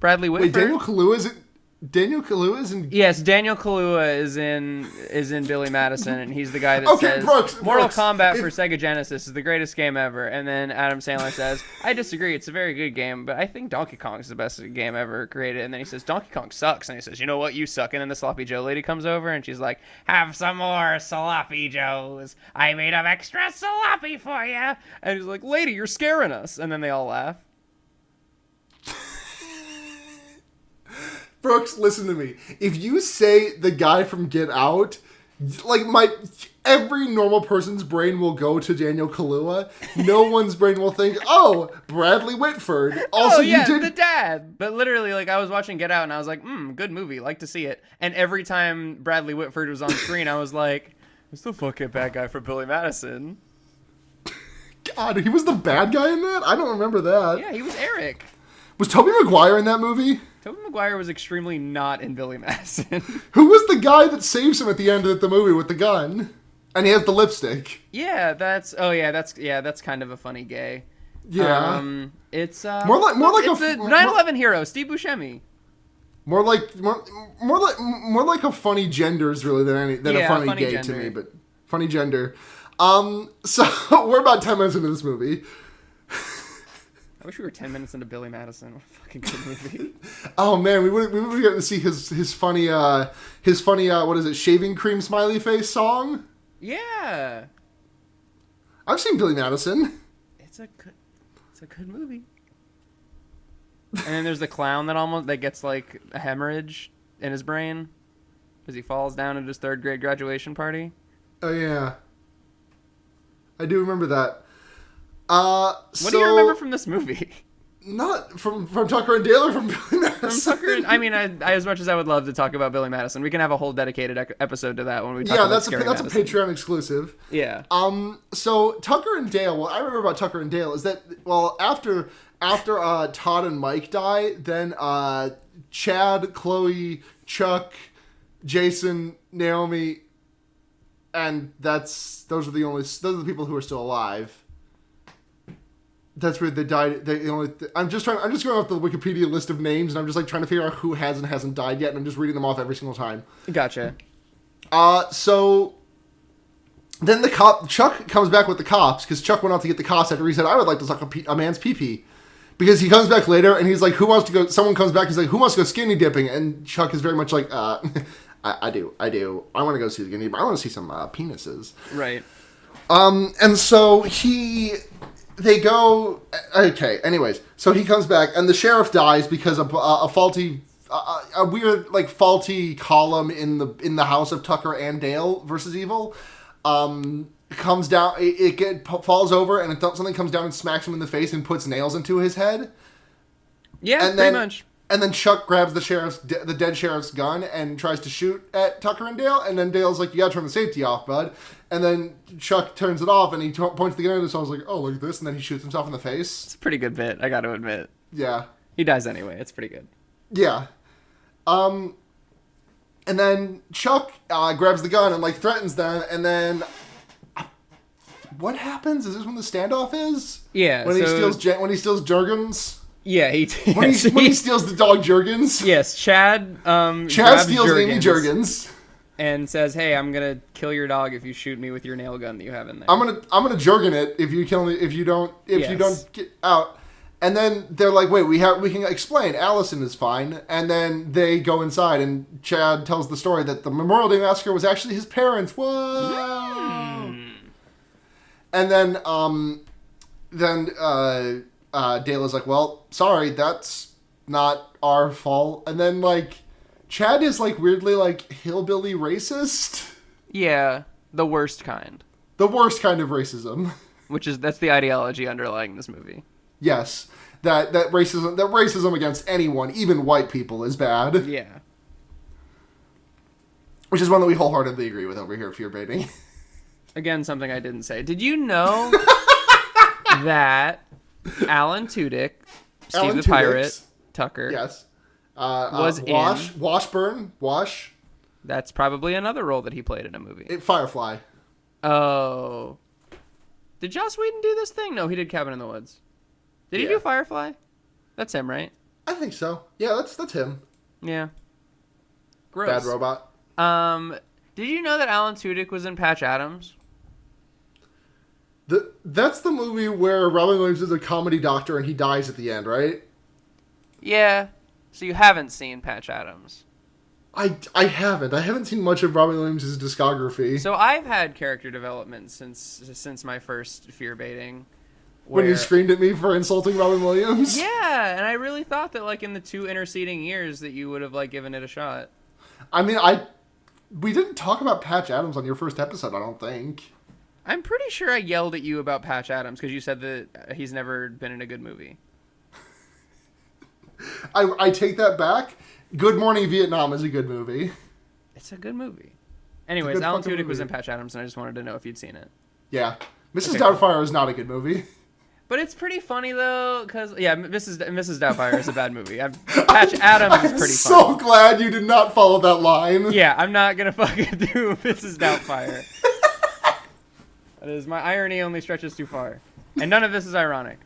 Bradley Whitford. Wait, Daniel Kaluuya is it? Daniel Kaluuya is in... Yes, Daniel Kaluuya is in Billy Madison, and he's the guy that Okay, says Brooks, Mortal Kombat for Sega Genesis is the greatest game ever. And then Adam Sandler says, I disagree, it's a very good game, but I think Donkey Kong is the best game ever created. And then he says, Donkey Kong sucks. And he says, you know what, you suck. And then the Sloppy Joe lady comes over, and she's like, have some more Sloppy Joes. I made them extra sloppy for you. And he's like, lady, you're scaring us. And then they all laugh. Brooks, listen to me. If you say the guy from Get Out, like every normal person's brain will go to Daniel Kaluuya. No one's brain will think, oh, Bradley Whitford. Also, yeah, you did... the dad. But literally, like, I was watching Get Out, and I was like, good movie, like to see it. And every time Bradley Whitford was on screen, I was like, who's the fucking bad guy for Billy Madison? God, he was the bad guy in that? I don't remember that. Yeah, he was Eric. Was Tobey Maguire in that movie? Tobey Maguire was extremely not in Billy Madison. Who was the guy that saves him at the end of the movie with the gun? And he has the lipstick. Yeah, that's kind of a funny gay. Yeah. It's more like it's the 9/11 hero, Steve Buscemi. More like a funny genders really than a funny gay gender. To me, but funny gender. So we're about 10 minutes into this movie. I wish we were 10 minutes into Billy Madison. What a fucking good movie. Oh man, we would get to see his funny what is it, shaving cream smiley face song? Yeah. I've seen Billy Madison. It's a good movie. And then there's the clown that gets like a hemorrhage in his brain because he falls down at his 3rd grade graduation party. Oh yeah. I do remember that. What do you remember from this movie? Not from Tucker and Dale or from Billy Madison? I mean, I as much as I would love to talk about Billy Madison, we can have a whole dedicated episode to that when we talk about that's Madison. a Patreon exclusive. Yeah. So Tucker and Dale, what I remember about Tucker and Dale is that, well, after Todd and Mike die, then Chad, Chloe, Chuck, Jason, Naomi, and those are the people who are still alive. That's where they died. I'm just going off the Wikipedia list of names, and I'm just like trying to figure out who has and hasn't died yet, and I'm just reading them off every single time. Gotcha. So then Chuck comes back with the cops, because Chuck went out to get the cops after he said, I would like to suck a man's pee-pee. Because he comes back later, and he's like, who wants to go, someone comes back, he's like, who wants to go skinny dipping? And Chuck is very much like, I do. I want to go see skinny dipping. I want to see some penises. Right. And so they go, okay, anyways, so he comes back, and the sheriff dies because of a faulty, a weird, like, faulty column in the house of Tucker and Dale versus Evil, comes down, it falls over, and something comes down and smacks him in the face and puts nails into his head. Yeah, and pretty much. And then Chuck grabs the dead sheriff's gun and tries to shoot at Tucker and Dale, and then Dale's like, you gotta turn the safety off, bud. And then Chuck turns it off, and he points the gun at us, so I was like, oh, look at this, and then he shoots himself in the face. It's a pretty good bit, I gotta admit. Yeah. He dies anyway, it's pretty good. Yeah. And then Chuck grabs the gun and, like, threatens them, and then... What happens? Is this when the standoff is? Yeah. When he steals Jurgens? Yeah, when he steals the dog Jurgens? Yes, Chad steals Amy Jurgens. And says, hey, I'm gonna kill your dog if you shoot me with your nail gun that you have in there. I'm gonna Jurgen it if you kill me, if you don't get out. And then they're like, wait, we can explain. Allison is fine. And then they go inside, and Chad tells the story that the Memorial Day Massacre was actually his parents. Whoa! And then Dale is like, well, sorry, that's not our fault. And then, like, Chad is, like, weirdly, like, hillbilly racist. Yeah, the worst kind. The worst kind of racism. That's the ideology underlying this movie. Yes. That racism against anyone, even white people, is bad. Yeah. Which is one that we wholeheartedly agree with over here at Fear Baiting. Again, something I didn't say. Did you know that Alan Tudyk, Steve the Pirate, Tucker, yes, was in Washburn. That's probably another role that he played in a movie. Firefly. Oh. Did Joss Whedon do this thing? No, he did Cabin in the Woods. Did he do Firefly? That's him, right? I think so. Yeah, that's him. Yeah. Gross. Bad Robot. Did you know that Alan Tudyk was in Patch Adams? That's the movie where Robin Williams is a comedy doctor and he dies at the end, right? Yeah. So you haven't seen Patch Adams. I haven't. I haven't seen much of Robin Williams' discography. So I've had character development since my first fear baiting. When you screamed at me for insulting Robin Williams? Yeah, and I really thought that like in the 2 interceding years that you would have like given it a shot. I mean, we didn't talk about Patch Adams on your first episode, I don't think. I'm pretty sure I yelled at you about Patch Adams because you said that he's never been in a good movie. I take that back. Good Morning Vietnam is a good movie. It's a good movie. Anyways, Alan Tudyk was in Patch Adams, and I just wanted to know if you'd seen it. Yeah. Mrs. Doubtfire is not a good movie. But it's pretty funny, though, because, yeah, Mrs. Doubtfire is a bad movie. Patch Adams is pretty funny. I'm so glad you did not follow that line. Yeah, I'm not going to fucking do Mrs. Doubtfire. That is, my irony only stretches too far. And none of this is ironic.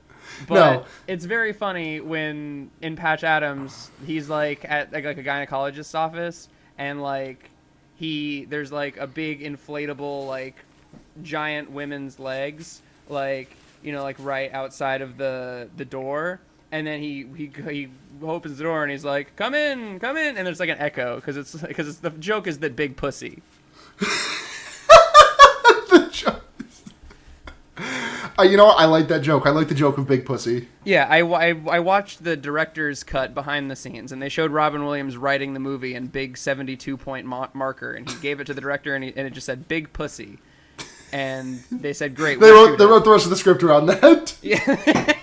But it's very funny when in Patch Adams he's like at like a gynecologist's office and like there's like a big inflatable like giant women's legs like like right outside of the door, and then he opens the door and he's like come in, and there's like an echo because the joke is that big pussy. The joke. You know what? I like that joke. I like the joke of big pussy. Yeah, I watched the director's cut behind the scenes, and they showed Robin Williams writing the movie in big 72-point marker, and he gave it to the director, and it just said big pussy, and they said great. They wrote the rest of the script around that. Yeah.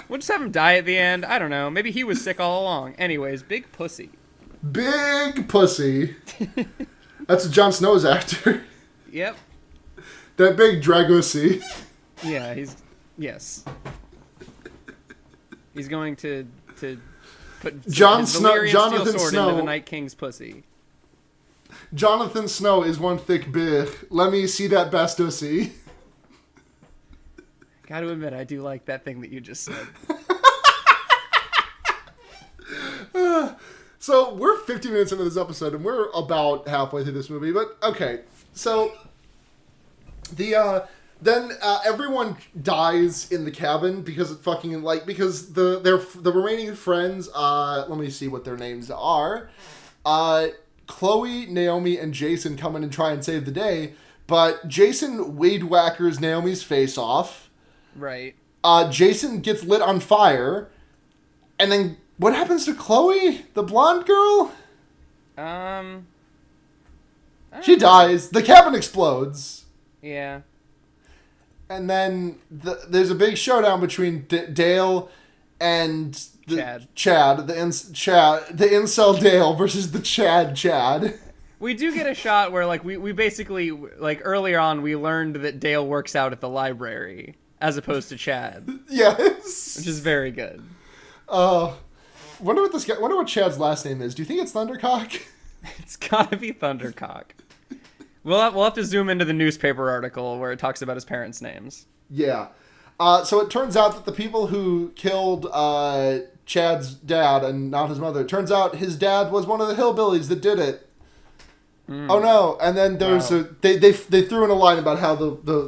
We'll just have him die at the end. I don't know. Maybe he was sick all along. Anyways, big pussy. Big pussy. That's a Jon Snow's actor. Yep. That big Dragosi. Yeah, Yes. He's going to put Jonathan steel sword Snow into the Night King's pussy. Jonathan Snow is one thick bitch. Let me see that Bastussy. Gotta admit, I do like that thing that you just said. So we're 50 minutes into this episode, and we're about halfway through this movie. But okay, so then everyone dies in the cabin because it fucking because the remaining friends. Let me see what their names are. Chloe, Naomi, and Jason come in and try and save the day, but Jason weed whackers Naomi's face off. Right. Jason gets lit on fire, and then what happens to Chloe, the blonde girl? She dies. The cabin explodes. Yeah. And then there's a big showdown between Dale and Chad, the incel Dale versus the Chad. We do get a shot where we basically earlier on we learned that Dale works out at the library as opposed to Chad. Yes. Which is very good. Wonder what Chad's last name is. Do you think it's Thundercock? It's gotta be Thundercock. We'll have to zoom into the newspaper article where it talks about his parents' names. Yeah. So it turns out that the people who killed Chad's dad and not his mother, it turns out his dad was one of the hillbillies that did it. Oh no! And then there's they threw in a line about how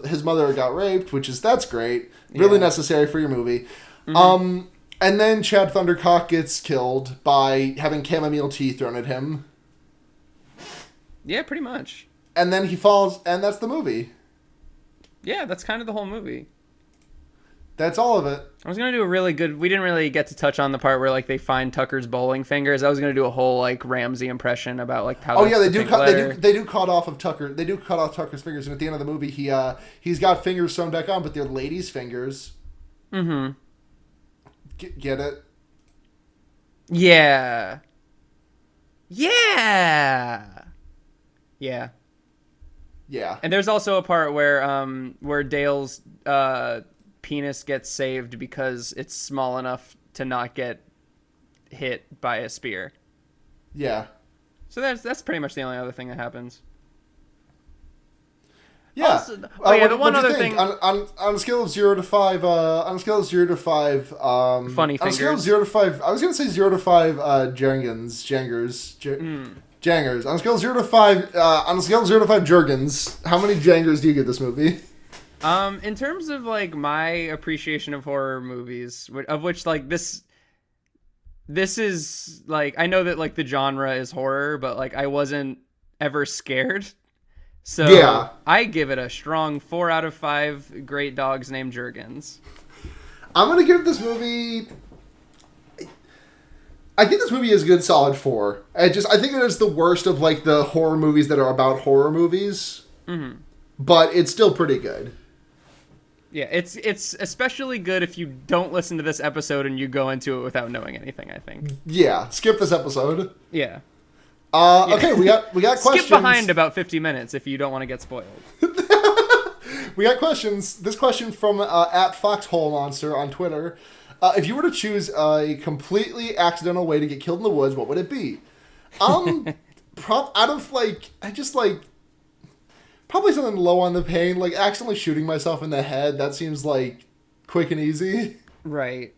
his mother got raped, that's great, really necessary for your movie. Mm-hmm. And then Chad Thundercock gets killed by having chamomile tea thrown at him. Yeah, pretty much. And then he falls, and that's the movie. Yeah, that's kind of the whole movie. That's all of it. I was going to do a really good... We didn't really get to touch on the part where, they find Tucker's bowling fingers. I was going to do a whole, Ramsey impression about, how... Oh, yeah, they do cut off Tucker. They do cut off Tucker's fingers, and at the end of the movie, he's got fingers sewn back on, but they're ladies' fingers. Mm-hmm. Get it? Yeah. Yeah! Yeah. Yeah. And there's also a part where Dale's penis gets saved because it's small enough to not get hit by a spear. Yeah. So that's pretty much the only other thing that happens. Yeah. Also, the one other thing on a scale of 0 to 5, on a scale of 0 to 5, funny fingers. On a scale of 0 to 5, I was gonna say 0 to 5, Jangers. On a scale of 0 to 5, Jergens, how many Jangers do you give this movie? In terms of like my appreciation of horror movies, of which like this is like, I know that like the genre is horror, but like I wasn't ever scared. So yeah. I give it a strong 4 out of 5 great dogs named Jergens. I'm gonna give this movie. I think this movie is a good solid 4. I think it is the worst of like the horror movies that are about horror movies. Mm-hmm. But it's still pretty good. Yeah, it's especially good if you don't listen to this episode and you go into it without knowing anything, I think. Yeah, skip this episode. Yeah. Okay, we got questions. Skip behind about 50 minutes if you don't want to get spoiled. We got questions. This question from at Foxhole Monster on Twitter. If you were to choose a completely accidental way to get killed in the woods, what would it be? Probably something low on the pain, like accidentally shooting myself in the head. That seems like quick and easy. Right.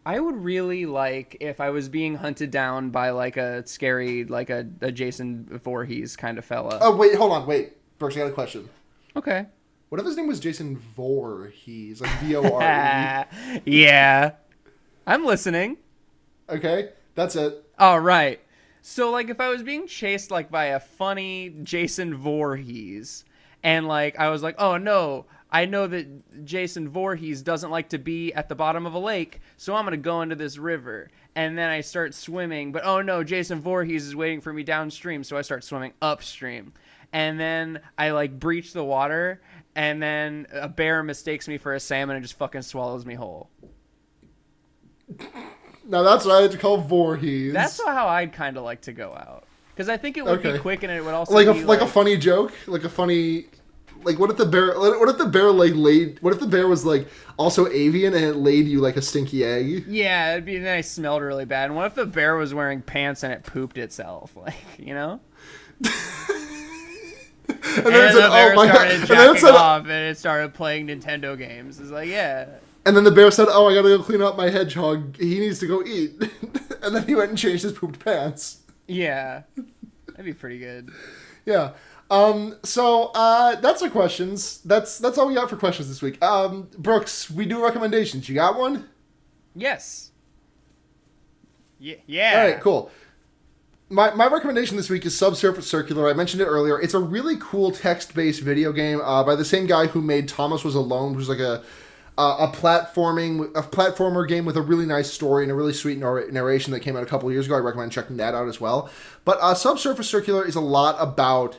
I would really like if I was being hunted down by like a scary, like a Jason Voorhees kind of fella. Oh, wait, hold on. Wait. Brooks, I got a question. Okay. What if his name was Jason Voorhees? Like Vore? Yeah. I'm listening. Okay. That's it. All right. So like if I was being chased like by a funny Jason Voorhees, and like I was like, oh no, I know that Jason Voorhees doesn't like to be at the bottom of a lake, so I'm going to go into this river. And then I start swimming, but oh no, Jason Voorhees is waiting for me downstream, so I start swimming upstream. And then I like breach the water, and then a bear mistakes me for a salmon and just fucking swallows me whole. Now that's what I had to call Voorhees. That's how I'd kind of like to go out. Because I think it would be quick, and it would also be like a funny joke, like a funny. Like, what if the bear was like also avian and it laid you like a stinky egg? Yeah, it'd be nice. Smelled really bad. And what if the bear was wearing pants and it pooped itself? Like, you know. and then the bear started jacking off and it started playing Nintendo games. It's like, yeah. And then the bear said, "Oh, I gotta go clean up my hedgehog. He needs to go eat." And then he went and changed his pooped pants. Yeah, that'd be pretty good. Yeah. So that's our questions. That's all we got for questions this week. Brooks, we do recommendations. You got one? Yes. Yeah. All right, cool. My recommendation this week is Subsurface Circular. I mentioned it earlier. It's a really cool text-based video game by the same guy who made Thomas Was Alone, which was like a platformer game with a really nice story and a really sweet narration that came out a couple of years ago. I recommend checking that out as well. But Subsurface Circular is a lot about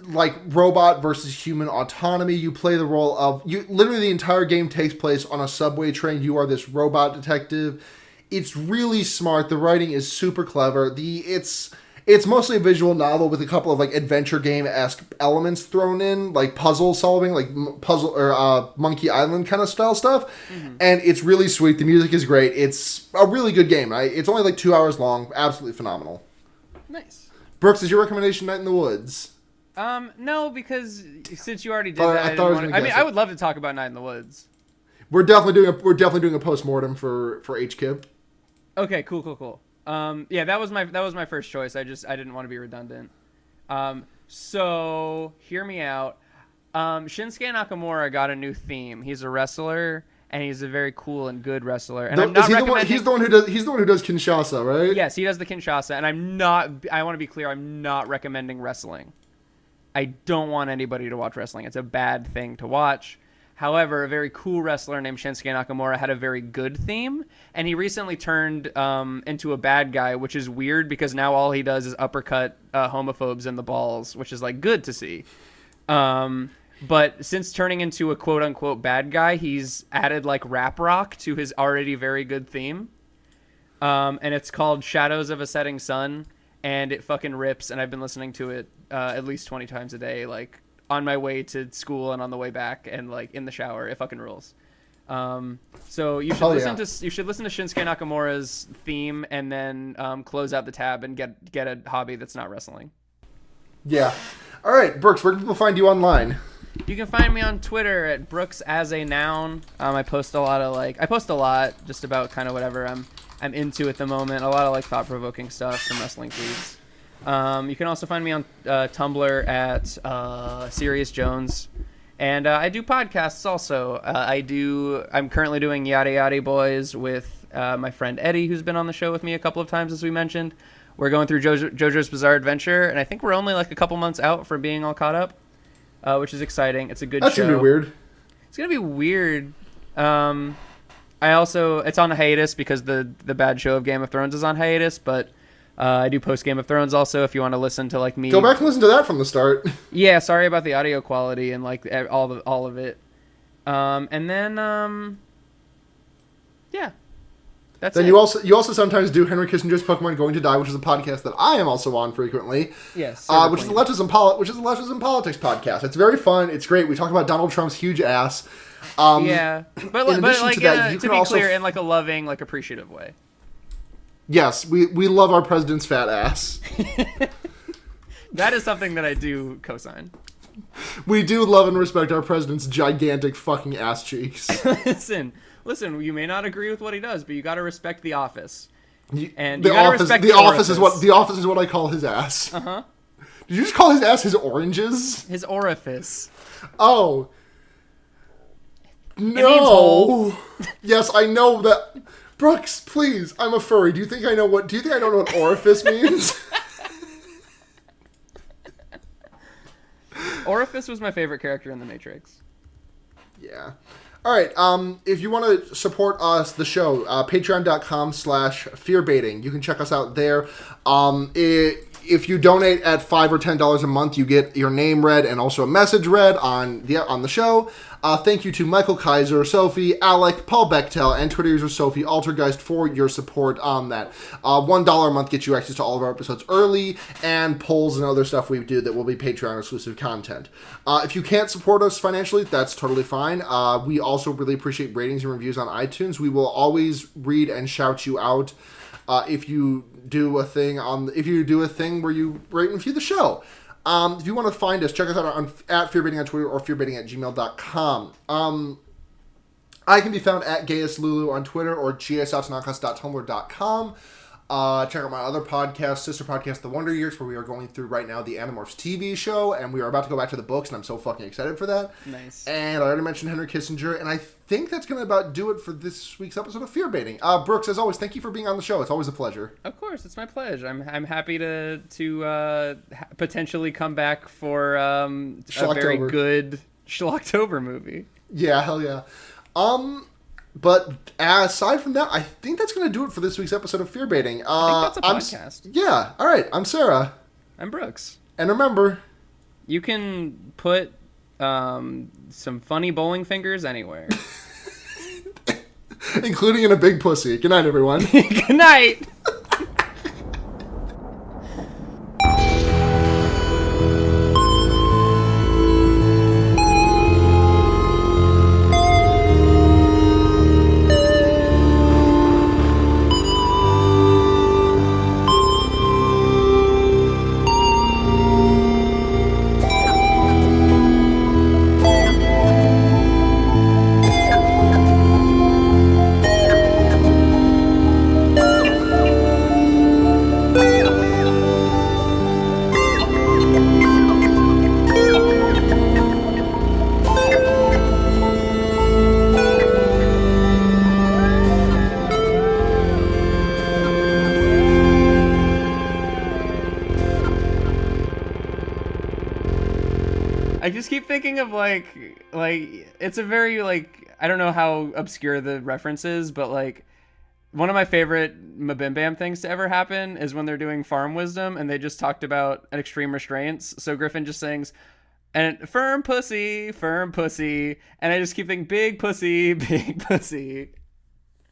like robot versus human autonomy. You play the role of literally the entire game takes place on a subway train. You are this robot detective. It's really smart. The writing is super clever. It's mostly a visual novel with a couple of like adventure game-esque elements thrown in, like puzzle solving, like puzzle or Monkey Island kind of style stuff. Mm-hmm. And it's really sweet. The music is great. It's a really good game. It's only like 2 hours long. Absolutely phenomenal. Nice. Brooks, is your recommendation Night in the Woods? No, because since you already did that, I would love to talk about Night in the Woods. We're definitely doing a post-mortem for HKIP. Okay, cool. Yeah, that was my first choice. I didn't want to be redundant. So hear me out. Shinsuke Nakamura got a new theme. He's a wrestler, and he's a very cool and good wrestler. And I'm not recommending. He's the one who does Kinshasa, right? Yes, he does the Kinshasa, and I want to be clear. I'm not recommending wrestling. I don't want anybody to watch wrestling. It's a bad thing to watch. However, a very cool wrestler named Shinsuke Nakamura had a very good theme, and he recently turned into a bad guy, which is weird because now all he does is uppercut homophobes in the balls, which is like good to see. But since turning into a quote-unquote bad guy, he's added like rap rock to his already very good theme. And it's called Shadows of a Setting Sun, and it fucking rips, and I've been listening to it at least 20 times a day, like on my way to school and on the way back and like in the shower. It fucking rules. So you should listen to Shinsuke Nakamura's theme and then close out the tab and get a hobby that's not wrestling. Yeah. All right, Brooks, where can people find you online? You can find me on Twitter at Brooks as a noun. I post a lot just about kind of whatever I'm into at the moment. A lot of like thought-provoking stuff, some wrestling tweets. You can also find me on Tumblr at Sirius Jones. And I do podcasts also. I'm currently doing Yada Yada Boys with my friend Eddie, who's been on the show with me a couple of times, as we mentioned. We're going through JoJo's Bizarre Adventure, and I think we're only like a couple months out from being all caught up, which is exciting. It's a good show. That's gonna be weird. It's gonna be weird. It's on a hiatus because the bad show of Game of Thrones is on hiatus, but I do post Game of Thrones also if you want to listen to like me. Go back and listen to that from the start. Yeah, sorry about the audio quality and like all of it. And then yeah. That's then it. you also sometimes do Henry Kissinger's Pokemon Going to Die, which is a podcast that I am also on frequently. Yes. Which is a Leftism Politics podcast. It's very fun. It's great. We talk about Donald Trump's huge ass. Yeah, but like to be clear, in like a loving, like appreciative way. Yes, we love our president's fat ass. That is something that I do co-sign. We do love and respect our president's gigantic fucking ass cheeks. Listen, you may not agree with what he does, but you got to respect the office. And the office is what I call his ass. Uh-huh. Did you just call his ass his oranges? His orifice. Oh. It means No. hole. Yes, I know that. Brooks, please. I'm a furry. Do you think I know what orifice means? Orifice was my favorite character in The Matrix. Yeah. All right. If you want to support us, the show, patreon.com/fearbaiting. You can check us out there. If you donate at $5 or $10 a month, you get your name read and also a message read on the show. Thank you to Michael Kaiser, Sophie, Alec, Paul Bechtel, and Twitter user Sophie Altergeist for your support on that. $1 a month gets you access to all of our episodes early, and polls and other stuff we do that will be Patreon-exclusive content. If you can't support us financially, that's totally fine. We also really appreciate ratings and reviews on iTunes. We will always read and shout you out if you do a thing where you rate and review the show. If you want to find us, check us out at FearBaiting on Twitter or fearbaiting@gmail.com. I can be found at GayestLulu on Twitter or gsouthnakas.tumblr.com. Check out my other podcast, sister podcast, The Wonder Years, where we are going through right now the Animorphs TV show, and we are about to go back to the books, and I'm so fucking excited for that. Nice. And I already mentioned Henry Kissinger, and I think that's going to about do it for this week's episode of Fear Baiting. Brooks, as always, thank you for being on the show. It's always a pleasure. Of course, it's my pleasure. I'm happy to potentially come back for a very good Schlocktober movie. Yeah, hell yeah. But aside from that, I think that's going to do it for this week's episode of Fear Baiting. I think that's a podcast. Yeah. All right. I'm Sarah. I'm Brooks. And remember, you can put some funny bowling fingers anywhere. Including in a big pussy. Good night, everyone. Good night. I just keep thinking of like it's a very like I don't know how obscure the reference is, but like one of my favorite Mabim Bam things to ever happen is when they're doing Farm Wisdom and they just talked about an extreme restraints. So Griffin just sings and firm pussy, and I just keep thinking big pussy, big pussy.